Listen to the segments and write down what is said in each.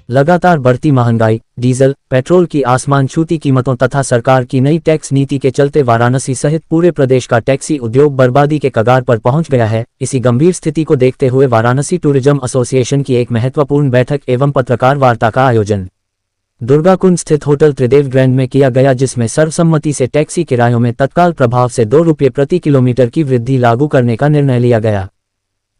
लगातार बढ़ती महंगाई, डीजल, पेट्रोल की आसमान छूती कीमतों तथा सरकार की नई टैक्स नीति के चलते वाराणसी सहित पूरे प्रदेश का टैक्सी उद्योग बर्बादी के कगार पर पहुंच गया है। इसी गंभीर स्थिति को देखते हुए वाराणसी टूरिज्म एसोसिएशन की एक महत्वपूर्ण बैठक एवं पत्रकार वार्ता का आयोजन दुर्गाकुंड स्थित होटल त्रिदेव ग्रैंड में किया गया, जिसमें सर्वसम्मति से टैक्सी किरायों में तत्काल प्रभाव से 2 रुपये प्रति किलोमीटर की वृद्धि लागू करने का निर्णय लिया गया।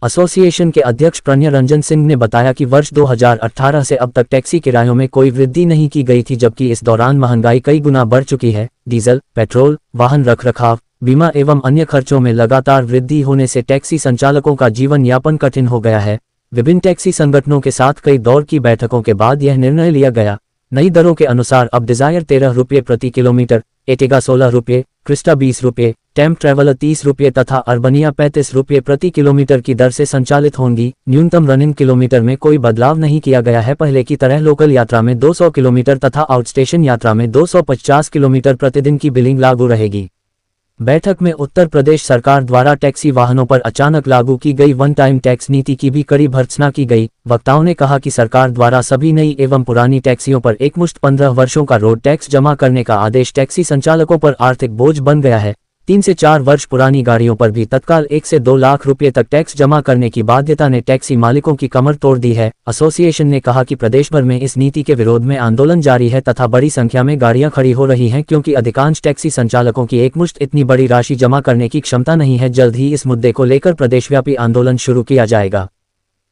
एसोसिएशन के अध्यक्ष प्रणय रंजन सिंह ने बताया कि वर्ष 2018 से अब तक टैक्सी किरायों में कोई वृद्धि नहीं की गई थी, जबकि इस दौरान महंगाई कई गुना बढ़ चुकी है। डीजल, पेट्रोल, वाहन रखरखाव, बीमा एवं अन्य खर्चों में लगातार वृद्धि होने से टैक्सी संचालकों का जीवन यापन कठिन हो गया है। विभिन्न टैक्सी संगठनों के साथ कई दौर की बैठकों के बाद यह निर्णय लिया गया। नई दरों के अनुसार अब डिजायर 13 रुपये प्रति किलोमीटर, एटेगा 16 रुपये, क्रिस्टा 20 रुपये, टेम्प ट्रैवलर 30 रुपये तथा अर्बनिया 35 रुपये प्रति किलोमीटर की दर से संचालित होंगी। न्यूनतम रनिंग किलोमीटर में कोई बदलाव नहीं किया गया है। पहले की तरह लोकल यात्रा में 200 किलोमीटर तथा आउटस्टेशन यात्रा में 250 किलोमीटर प्रतिदिन की बिलिंग लागू रहेगी। बैठक में उत्तर प्रदेश सरकार द्वारा टैक्सी वाहनों पर अचानक लागू की गई वन टाइम टैक्स नीति की भी कड़ी भर्त्सना की गई। वक्ताओं ने कहा कि सरकार द्वारा सभी नई एवं पुरानी टैक्सियों पर एकमुश्त 15 वर्षों का रोड टैक्स जमा करने का आदेश टैक्सी संचालकों पर आर्थिक बोझ बन गया है। 3 से 4 वर्ष पुरानी गाड़ियों पर भी तत्काल 1 से 2 लाख रुपये तक टैक्स जमा करने की बाध्यता ने टैक्सी मालिकों की कमर तोड़ दी है। एसोसिएशन ने कहा कि प्रदेश भर में इस नीति के विरोध में आंदोलन जारी है तथा बड़ी संख्या में गाड़ियां खड़ी हो रही हैं, क्योंकि अधिकांश टैक्सी संचालकों की एकमुश्त इतनी बड़ी राशि जमा करने की क्षमता नहीं है। जल्द ही इस मुद्दे को लेकर प्रदेशव्यापी आंदोलन शुरू किया जाएगा।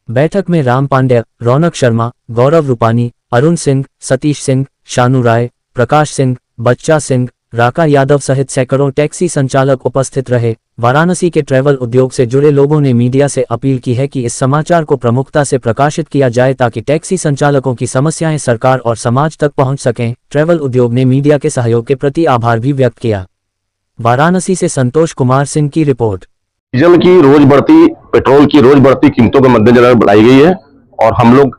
बैठक में राम पांड्या, रौनक शर्मा, गौरव रूपानी, अरुण सिंह, सतीश सिंह, शानू राय, प्रकाश सिंह, बच्चा सिंह, राका यादव सहित सैकड़ों टैक्सी संचालक उपस्थित रहे। वाराणसी के ट्रैवल उद्योग से जुड़े लोगों ने मीडिया से अपील की है कि इस समाचार को प्रमुखता से प्रकाशित किया जाए ताकि टैक्सी संचालकों की समस्याएं सरकार और समाज तक पहुंच सकें। ट्रैवल उद्योग ने मीडिया के सहयोग के प्रति आभार भी व्यक्त किया। वाराणसी से संतोष कुमार सिंह की रिपोर्ट। डीजल की रोज बढ़ती, पेट्रोल की रोज बढ़ती कीमतों के मद्देनजर बढ़ाई गई है और हम लोग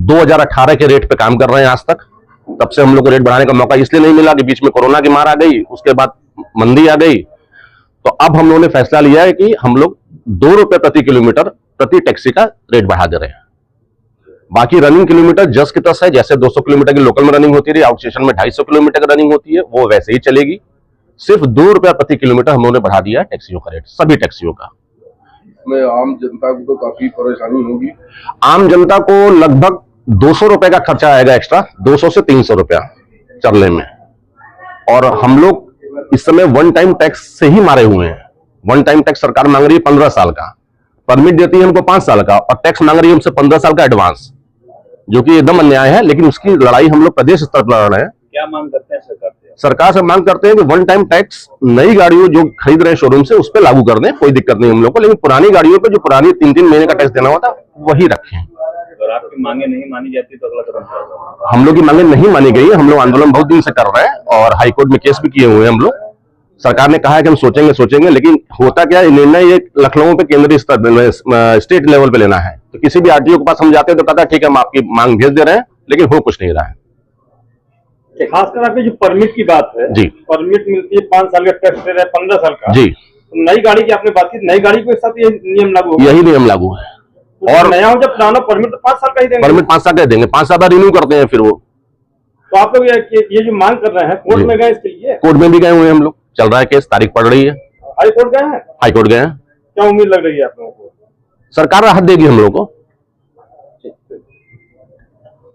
2018 के रेट पे काम कर रहे हैं। आज तक तब से हम लोग को रेट बढ़ाने का मौका इसलिए नहीं मिला कि बीच में कोरोना की मार आ गई, उसके बाद मंदी आ गई। तो अब हम लोगों ने फैसला लिया है कि हम लोग 2 रुपये प्रति किलोमीटर प्रति टैक्सी का रेट बढ़ा दे रहे हैं। बाकी रनिंग किलोमीटर जस की तस है, जैसे 200 किलोमीटर की लोकल में रनिंग होती रही, आउट स्टेशन में 250 किलोमीटर की रनिंग होती है, वो वैसे ही चलेगी। सिर्फ 2 रुपया प्रति किलोमीटर हम लोगों ने बढ़ा दिया है टैक्सियों का रेट, सभी टैक्सियों का। इसमें आम जनता को तो काफी परेशानी होगी। आम जनता को लगभग 200 रुपए का खर्चा आएगा एक्स्ट्रा, 200 से 300 रुपया चलने में। और हम लोग इस समय वन टाइम टैक्स से ही मारे हुए हैं। वन टाइम टैक्स सरकार मांग रही है 15 साल का, परमिट देती है हमको 5 साल का, और टैक्स मांग रही है हमसे 15 साल का एडवांस, जो कि एकदम अन्याय है। लेकिन उसकी लड़ाई हम लोग प्रदेश स्तर पर लड़ रहे हैं। क्या मांग करते हैं सरकार से? सरकार से मांग करते हैं कि वन टाइम टैक्स नई गाड़ियों जो खरीद रहे हैं शोरूम से उस पर लागू कर दें, कोई दिक्कत नहीं हम लोग को। लेकिन पुरानी गाड़ियों पे जो पुरानी 3-3 महीने का टैक्स देना होता वही रखें। अगर आपकी मांगे नहीं मानी जाती तो अगला कदम क्या होगा? हम लोग की मांगे नहीं मानी गई। हम लोग आंदोलन बहुत दिन से कर रहे हैं और हाईकोर्ट में केस भी किए हुए हैं हम लोग। सरकार ने कहा है कि हम सोचेंगे, लेकिन होता क्या है, निर्णय ये लखनऊ पे केंद्रीय स्तर स्टेट लेवल पे लेना है। तो किसी भी आरटीओ के पास हम जाते हैं तो कहता है ठीक है हम आपकी मांग भेज दे रहे हैं, लेकिन हो कुछ नहीं रहा है। खासकर आपकी जो परमिट की बात है जी, परमिट मिलती है 5 साल का टैक्स दे रहे हैं 15 साल का जी। तो नई गाड़ी की आपने बात की, नई गाड़ी के साथ ये नियम लागू होगा? यही नियम लागू है। तो और नया हो जब पुराना परमिट तो 5 साल का ही देंगे। परमिट 5 साल का देंगे, 5 साल बाद रिन्यू करते हैं फिर वो। तो आप लोग ये जो मांग कर रहे हैं कोर्ट में गए इसके लिए? कोर्ट में भी गए हुए हैं हम लोग, चल रहा है केस, तारीख पड़ रही है। हाई कोर्ट गए हैं? हाईकोर्ट गए हैं। क्या उम्मीद लग रही है आप लोगों को? सरकार राहत देगी हम लोग को।